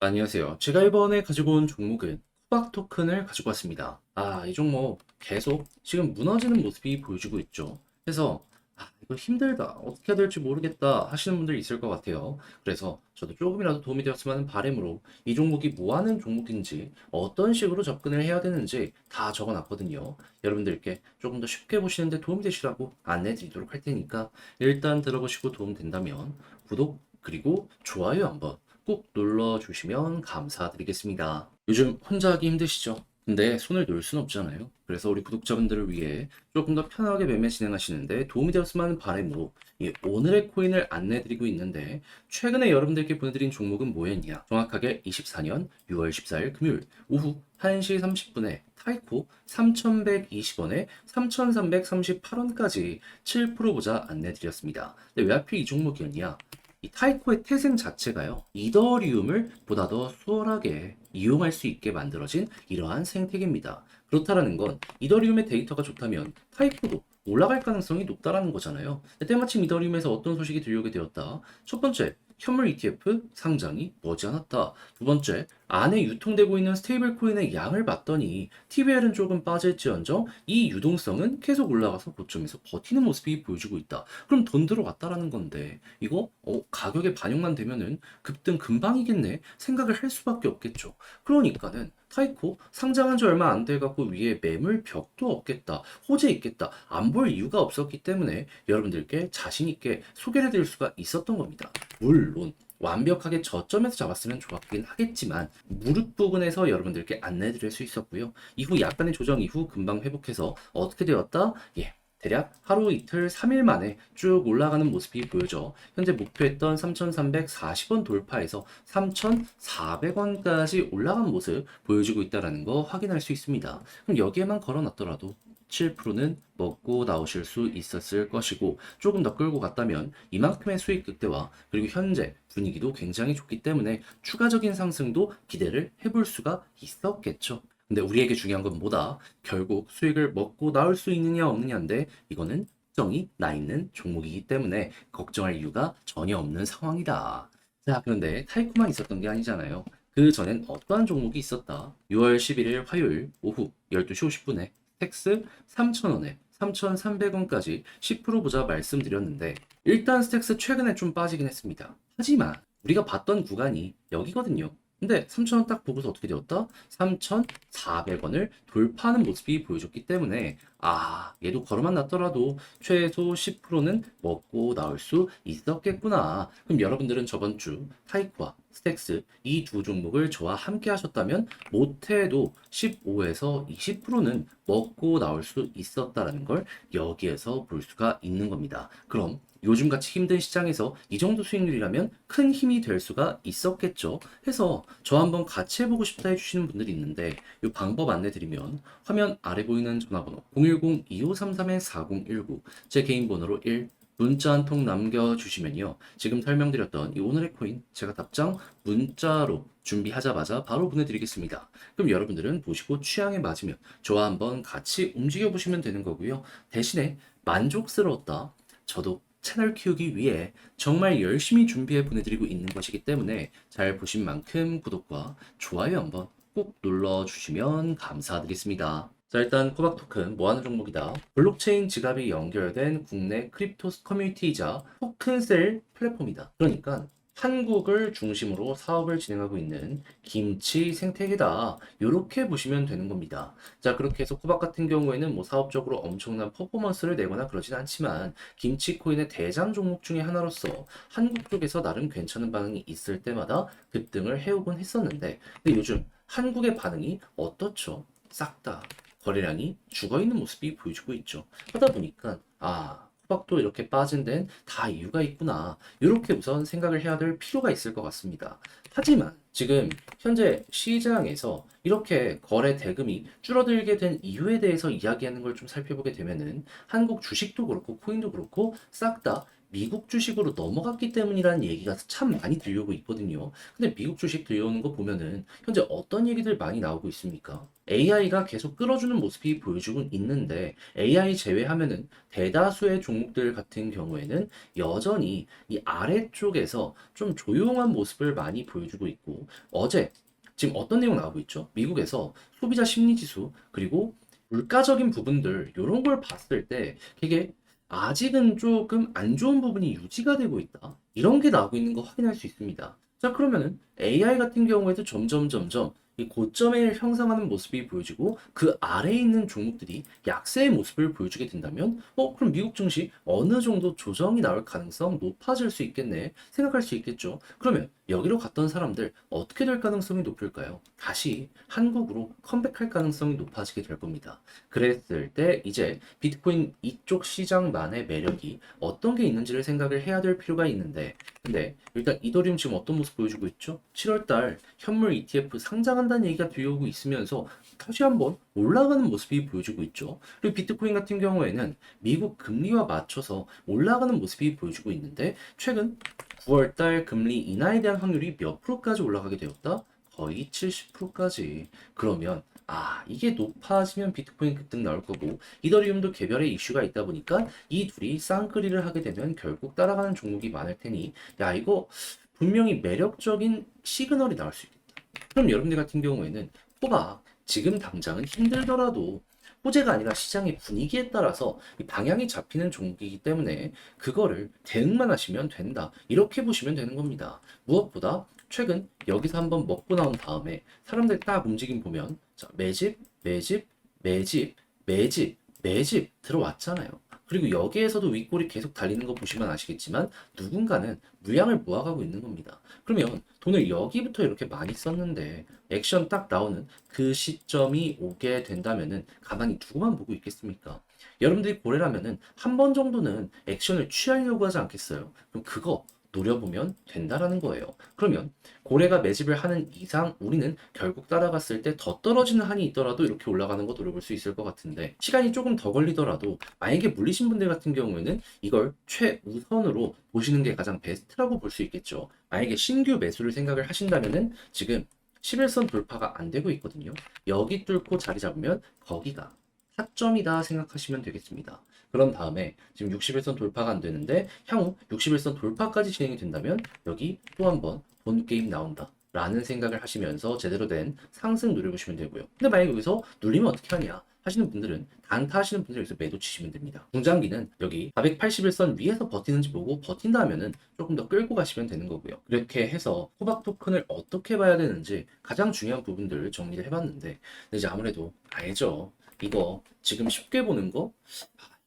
안녕하세요. 제가 이번에 가지고 온 종목은 코박 토큰을 가지고 왔습니다. 이 종목 계속 지금 무너지는 모습이 보여지고 있죠. 그래서 이거 힘들다, 어떻게 해야 될지 모르겠다 하시는 분들 있을 것 같아요. 그래서 저도 조금이라도 도움이 되었으면 하는 바람으로 이 종목이 뭐 하는 종목인지, 어떤 식으로 접근을 해야 되는지 다 적어놨거든요. 여러분들께 조금 더 쉽게 보시는데 도움이 되시라고 안내 드리도록 할 테니까 일단 들어보시고 도움 된다면 구독 그리고 좋아요 한번 꼭 눌러주시면 감사드리겠습니다. 요즘 혼자 하기 힘드시죠? 근데 손을 놓을 순 없잖아요. 그래서 우리 구독자분들을 위해 조금 더 편하게 매매 진행하시는데 도움이 되었으면 하는 바람으로 이 오늘의 코인을 안내드리고 있는데, 최근에 여러분들께 보내드린 종목은 뭐였냐? 정확하게 24년 6월 14일 금요일 오후 1시 30분에 타이코 3,120원에 3,338원까지 7% 보자 안내드렸습니다. 근데 왜 하필 이 종목이었냐? 이 타이코의 태생 자체가요, 이더리움을 보다 더 수월하게 이용할 수 있게 만들어진 이러한 생태계입니다. 그렇다라는 건 이더리움의 데이터가 좋다면 타이코도 올라갈 가능성이 높다라는 거잖아요. 때마침 이더리움에서 어떤 소식이 들려오게 되었다. 첫 번째, 현물 ETF 상장이 머지않았다. 두 번째, 안에 유통되고 있는 스테이블 코인의 양을 봤더니 TVL은 조금 빠질지언정 이 유동성은 계속 올라가서 고점에서 버티는 모습이 보여지고 있다. 그럼 돈 들어왔다라는 건데 이거 가격에 반영만 되면은 급등 금방이겠네 생각을 할 수밖에 없겠죠. 그러니까는 타이코 상장한 지 얼마 안 돼 갖고 위에 매물 벽도 없겠다, 호재 있겠다, 안 볼 이유가 없었기 때문에 여러분들께 자신 있게 소개를 드릴 수가 있었던 겁니다. 물론 완벽하게 저점에서 잡았으면 좋았긴 하겠지만 무릎 부근에서 여러분들께 안내드릴 수 있었고요. 이후 약간의 조정 이후 금방 회복해서 어떻게 되었다? 대략 하루 이틀 3일 만에 쭉 올라가는 모습이 보여져 현재 목표했던 3,340원 돌파해서 3,400원까지 올라간 모습 보여주고 있다는 거 확인할 수 있습니다. 그럼 여기에만 걸어놨더라도 7%는 먹고 나오실 수 있었을 것이고, 조금 더 끌고 갔다면 이만큼의 수익 극대화 그리고 현재 분위기도 굉장히 좋기 때문에 추가적인 상승도 기대를 해볼 수가 있었겠죠. 근데 우리에게 중요한 건 뭐다? 결국 수익을 먹고 나올 수 있느냐 없느냐인데, 이거는 걱정이 나 있는 종목이기 때문에 걱정할 이유가 전혀 없는 상황이다. 자, 그런데 타이코만 있었던 게 아니잖아요. 그 전엔 어떠한 종목이 있었다? 6월 11일 화요일 오후 12시 50분에 스택스 3,000원에 3,300원까지 10% 보자 말씀드렸는데, 일단 스택스 최근에 좀 빠지긴 했습니다. 하지만 우리가 봤던 구간이 여기거든요. 근데 3,000원 딱 보고서 어떻게 되었다? 3,400원을 돌파하는 모습이 보여줬기 때문에 얘도 걸어만 놨더라도 최소 10%는 먹고 나올 수 있었겠구나. 그럼 여러분들은 저번 주 타이코와 스택스 이 두 종목을 저와 함께 하셨다면 못해도 15에서 20%는 먹고 나올 수 있었다라는 걸 여기에서 볼 수가 있는 겁니다. 그럼 요즘같이 힘든 시장에서 이 정도 수익률이라면 큰 힘이 될 수가 있었겠죠. 해서 저 한번 같이 해보고 싶다 해주시는 분들이 있는데, 이 방법 안내드리면 화면 아래 보이는 전화번호 010-2533-4019, 제 개인 번호로 1 문자 한 통 남겨주시면요, 지금 설명드렸던 이 오늘의 코인 제가 답장 문자로 준비하자마자 바로 보내드리겠습니다. 그럼 여러분들은 보시고 취향에 맞으면 저와 한번 같이 움직여 보시면 되는 거고요. 대신에 만족스러웠다, 저도 채널 키우기 위해 정말 열심히 준비해 보내드리고 있는 것이기 때문에 잘 보신 만큼 구독과 좋아요 한번 꼭 눌러주시면 감사드리겠습니다. 자, 일단 코박 토큰 뭐 하는 종목이다? 블록체인 지갑이 연결된 국내 크립토 커뮤니티이자 토큰셀 플랫폼이다. 그러니까 한국을 중심으로 사업을 진행하고 있는 김치 생태계다, 이렇게 보시면 되는 겁니다. 자, 그렇게 해서 코박 같은 경우에는 뭐 사업적으로 엄청난 퍼포먼스를 내거나 그러진 않지만 김치 코인의 대장 종목 중에 하나로서 한국 쪽에서 나름 괜찮은 반응이 있을 때마다 급등을 해오곤 했었는데, 근데 요즘 한국의 반응이 어떻죠? 싹 다 거래량이 죽어있는 모습이 보여주고 있죠. 하다 보니까 코박도 이렇게 빠진 데는 다 이유가 있구나, 이렇게 우선 생각을 해야 될 필요가 있을 것 같습니다. 하지만 지금 현재 시장에서 이렇게 거래 대금이 줄어들게 된 이유에 대해서 이야기하는 걸 좀 살펴보게 되면은 한국 주식도 그렇고 코인도 그렇고 싹 다 미국 주식으로 넘어갔기 때문이라는 얘기가 참 많이 들려오고 있거든요. 근데 미국 주식 들려오는 거 보면은 현재 어떤 얘기들 많이 나오고 있습니까? AI가 계속 끌어주는 모습이 보여주고 있는데 AI 제외하면은 대다수의 종목들 같은 경우에는 여전히 이 아래쪽에서 좀 조용한 모습을 많이 보여주고 있고 어제 지금 어떤 내용 나오고 있죠? 미국에서 소비자 심리 지수 그리고 물가적인 부분들 이런 걸 봤을 때 이게 아직은 조금 안 좋은 부분이 유지가 되고 있다. 이런 게 나오고 있는 거 확인할 수 있습니다. 자, 그러면은 AI 같은 경우에도 점점 이 고점을 형성하는 모습이 보여지고 그 아래에 있는 종목들이 약세의 모습을 보여주게 된다면 그럼 미국 증시 어느 정도 조정이 나올 가능성 높아질 수 있겠네 생각할 수 있겠죠. 그러면 여기로 갔던 사람들 어떻게 될 가능성이 높을까요? 다시 한국으로 컴백할 가능성이 높아지게 될 겁니다. 그랬을 때 이제 비트코인 이쪽 시장만의 매력이 어떤 게 있는지를 생각을 해야 될 필요가 있는데 근데 일단 이더리움 지금 어떤 모습 보여주고 있죠? 7월달 현물 ETF 상장한다는 얘기가 들려오고 있으면서 다시 한번 올라가는 모습이 보여주고 있죠. 그리고 비트코인 같은 경우에는 미국 금리와 맞춰서 올라가는 모습이 보여주고 있는데 최근 9월달 금리 인하에 대한 확률이 몇 프로까지 올라가게 되었다? 거의 70%까지. 그러면 이게 높아지면 비트코인 급등 나올 거고 이더리움도 개별의 이슈가 있다 보니까 이 둘이 쌍끌이를 하게 되면 결국 따라가는 종목이 많을 테니 야 이거 분명히 매력적인 시그널이 나올 수 있겠다. 그럼 여러분들 같은 경우에는 호박 지금 당장은 힘들더라도 호재가 아니라 시장의 분위기에 따라서 이 방향이 잡히는 종목이기 때문에 그거를 대응만 하시면 된다. 이렇게 보시면 되는 겁니다. 무엇보다 최근 여기서 한번 먹고 나온 다음에 사람들 딱 움직임 보면 자, 매집, 매집, 매집, 매집, 매집 들어왔잖아요. 그리고 여기에서도 윗골이 계속 달리는 거 보시면 아시겠지만 누군가는 물량을 모아가고 있는 겁니다. 그러면 돈을 여기부터 이렇게 많이 썼는데 액션 딱 나오는 그 시점이 오게 된다면은 가만히 누구만 보고 있겠습니까? 여러분들이 고래라면은 한 번 정도는 액션을 취하려고 하지 않겠어요? 그럼 그거 노려보면 된다라는 거예요. 그러면 고래가 매집을 하는 이상 우리는 결국 따라갔을 때 더 떨어지는 한이 있더라도 이렇게 올라가는 거 노려볼 수 있을 것 같은데 시간이 조금 더 걸리더라도 만약에 물리신 분들 같은 경우에는 이걸 최우선으로 보시는 게 가장 베스트라고 볼 수 있겠죠. 만약에 신규 매수를 생각을 하신다면은 지금 11선 돌파가 안 되고 있거든요. 여기 뚫고 자리 잡으면 거기가 타점이다 생각하시면 되겠습니다. 그런 다음에 지금 61선 돌파가 안 되는데 향후 61선 돌파까지 진행이 된다면 여기 또 한번 본 게임 나온다. 라는 생각을 하시면서 제대로 된 상승 노려보시면 되고요. 근데 만약에 여기서 눌리면 어떻게 하냐 하시는 분들은 단타 하시는 분들 여기서 매도 치시면 됩니다. 중장기는 여기 481선 위에서 버티는지 보고 버틴다 하면은 조금 더 끌고 가시면 되는 거고요. 그렇게 해서 호박 토큰을 어떻게 봐야 되는지 가장 중요한 부분들을 정리를 해봤는데 이제 아무래도 알죠. 이거 지금 쉽게 보는 거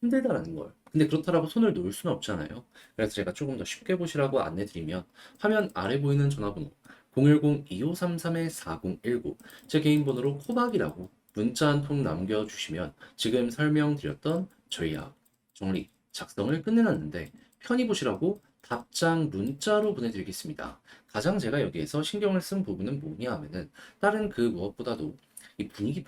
힘들다라는 걸. 근데 그렇다고 손을 놓을 수는 없잖아요. 그래서 제가 조금 더 쉽게 보시라고 안내드리면 화면 아래 보이는 전화번호 010-2533-4019 제 개인 번호로 코박이라고 문자 한 통 남겨주시면 지금 설명드렸던 저희야 정리 작성을 끝내놨는데 편히 보시라고 답장 문자로 보내드리겠습니다. 가장 제가 여기에서 신경을 쓴 부분은 뭐냐 하면은 다른 그 무엇보다도 이 분위기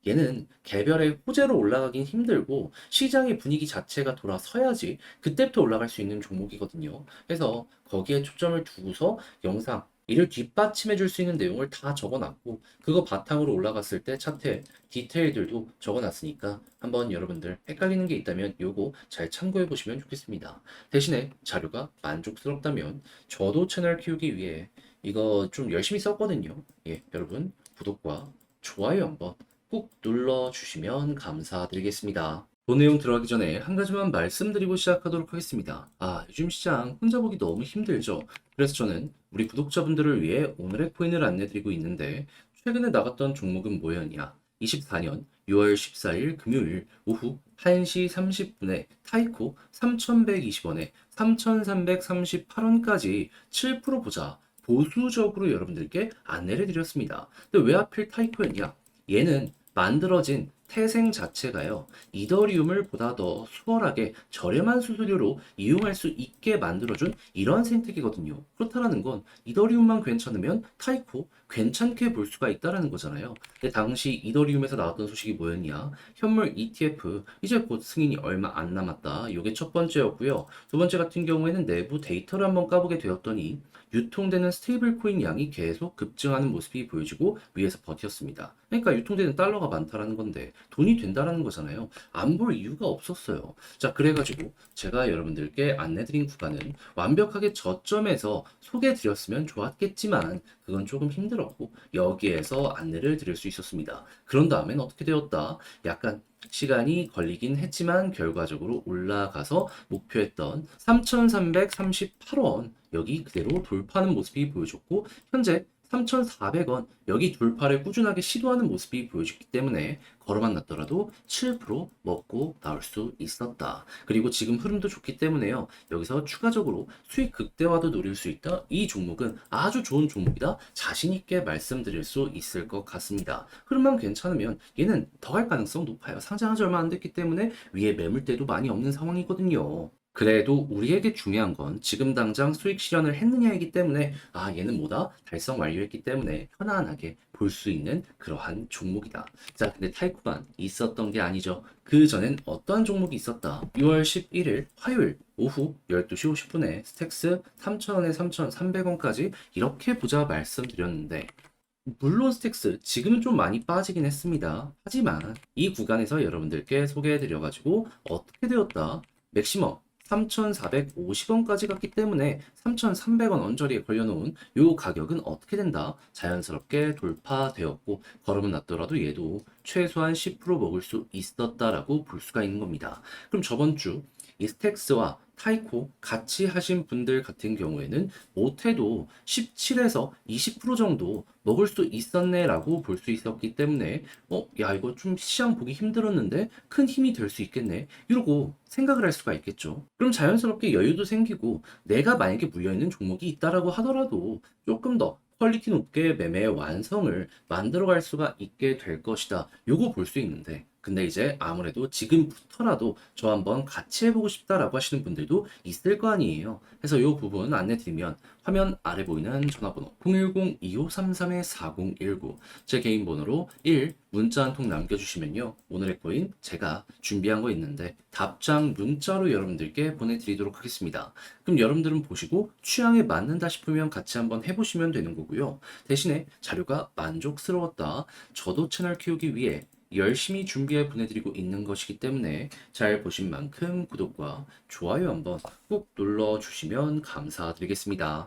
얘는 개별의 호재로 올라가긴 힘들고 시장의 분위기 자체가 돌아서야지 그때부터 올라갈 수 있는 종목이거든요. 그래서 거기에 초점을 두고서 영상 이를 뒷받침해 줄 수 있는 내용을 다 적어놨고 그거 바탕으로 올라갔을 때 차트 디테일들도 적어놨으니까 한번 여러분들 헷갈리는 게 있다면 요거 잘 참고해 보시면 좋겠습니다. 대신에 자료가 만족스럽다면 저도 채널 키우기 위해 이거 좀 열심히 썼거든요. 예, 여러분 구독과 좋아요 한번 꾹 눌러주시면 감사드리겠습니다. 본 내용 들어가기 전에 한 가지만 말씀드리고 시작하도록 하겠습니다. 요즘 시장 혼자 보기 너무 힘들죠? 그래서 저는 우리 구독자분들을 위해 오늘의 코인을 안내드리고 있는데 최근에 나갔던 종목은 뭐였냐? 24년 6월 14일 금요일 오후 1시 30분에 타이코 3,120원에 3,338원까지 7% 보자 보수적으로 여러분들께 안내를 드렸습니다. 근데 왜 하필 타이코였냐? 얘는 만들어진 태생 자체가요, 이더리움을 보다 더 수월하게 저렴한 수수료로 이용할 수 있게 만들어준 이런 생태계거든요. 그렇다라는 건 이더리움만 괜찮으면 타이코 괜찮게 볼 수가 있다라는 거잖아요. 근데 당시 이더리움에서 나왔던 소식이 뭐였냐? 현물 ETF 이제 곧 승인이 얼마 안 남았다. 이게 첫 번째였고요. 두 번째 같은 경우에는 내부 데이터를 한번 까보게 되었더니 유통되는 스테이블 코인 양이 계속 급증하는 모습이 보여지고 위에서 버텼습니다. 그러니까 유통되는 달러가 많다라는 건데 돈이 된다라는 거잖아요. 안 볼 이유가 없었어요. 자, 그래가지고 제가 여러분들께 안내드린 구간은 완벽하게 저점에서 소개해드렸으면 좋았겠지만 그건 조금 힘들었고 여기에서 안내를 드릴 수 있었습니다. 그런 다음엔 어떻게 되었다? 약간 시간이 걸리긴 했지만 결과적으로 올라가서 목표했던 3,338원 여기 그대로 돌파하는 모습이 보여줬고 현재 3,400원 여기 돌파를 꾸준하게 시도하는 모습이 보여줬기 때문에 걸어만 놨더라도 7% 먹고 나올 수 있었다. 그리고 지금 흐름도 좋기 때문에요. 여기서 추가적으로 수익 극대화도 노릴 수 있다. 이 종목은 아주 좋은 종목이다. 자신 있게 말씀드릴 수 있을 것 같습니다. 흐름만 괜찮으면 얘는 더 갈 가능성 높아요. 상장한 지 얼마 안 됐기 때문에 위에 매물대도 많이 없는 상황이거든요. 그래도 우리에게 중요한 건 지금 당장 수익 실현을 했느냐이기 때문에 얘는 뭐다? 달성 완료했기 때문에 편안하게 볼 수 있는 그러한 종목이다. 자, 근데 타이코만 있었던 게 아니죠. 그 전엔 어떠한 종목이 있었다. 6월 11일 화요일 오후 12시 50분에 스택스 3,000원에 3,300원까지 이렇게 보자 말씀드렸는데 물론 스택스 지금은 좀 많이 빠지긴 했습니다. 하지만 이 구간에서 여러분들께 소개해드려가지고 어떻게 되었다? 맥시멈 3,450원까지 갔기 때문에 3,300원 언저리에 걸려놓은 이 가격은 어떻게 된다? 자연스럽게 돌파되었고 걸음은 났더라도 얘도 최소한 10% 먹을 수 있었다라고 볼 수가 있는 겁니다. 그럼 저번 주 이 스택스와 타이코 같이 하신 분들 같은 경우에는 못해도 17에서 20% 정도 먹을 수 있었네라고 볼 수 있었기 때문에 야 이거 좀 시장 보기 힘들었는데 큰 힘이 될 수 있겠네 이러고 생각을 할 수가 있겠죠. 그럼 자연스럽게 여유도 생기고 내가 만약에 물려있는 종목이 있다라고 하더라도 조금 더 퀄리티 높게 매매의 완성을 만들어갈 수가 있게 될 것이다. 요거 볼 수 있는데 근데 이제 아무래도 지금부터라도 저 한번 같이 해보고 싶다라고 하시는 분들도 있을 거 아니에요. 그래서 이 부분 안내 드리면 화면 아래 보이는 전화번호 010-2533-4019 제 개인 번호로 1 문자 한 통 남겨주시면요. 오늘의 코인 제가 준비한 거 있는데 답장 문자로 여러분들께 보내드리도록 하겠습니다. 그럼 여러분들은 보시고 취향에 맞는다 싶으면 같이 한번 해보시면 되는 거고요. 대신에 자료가 만족스러웠다. 저도 채널 키우기 위해 열심히 준비해 보내드리고 있는 것이기 때문에 잘 보신 만큼 구독과 좋아요 한번 꼭 눌러주시면 감사드리겠습니다.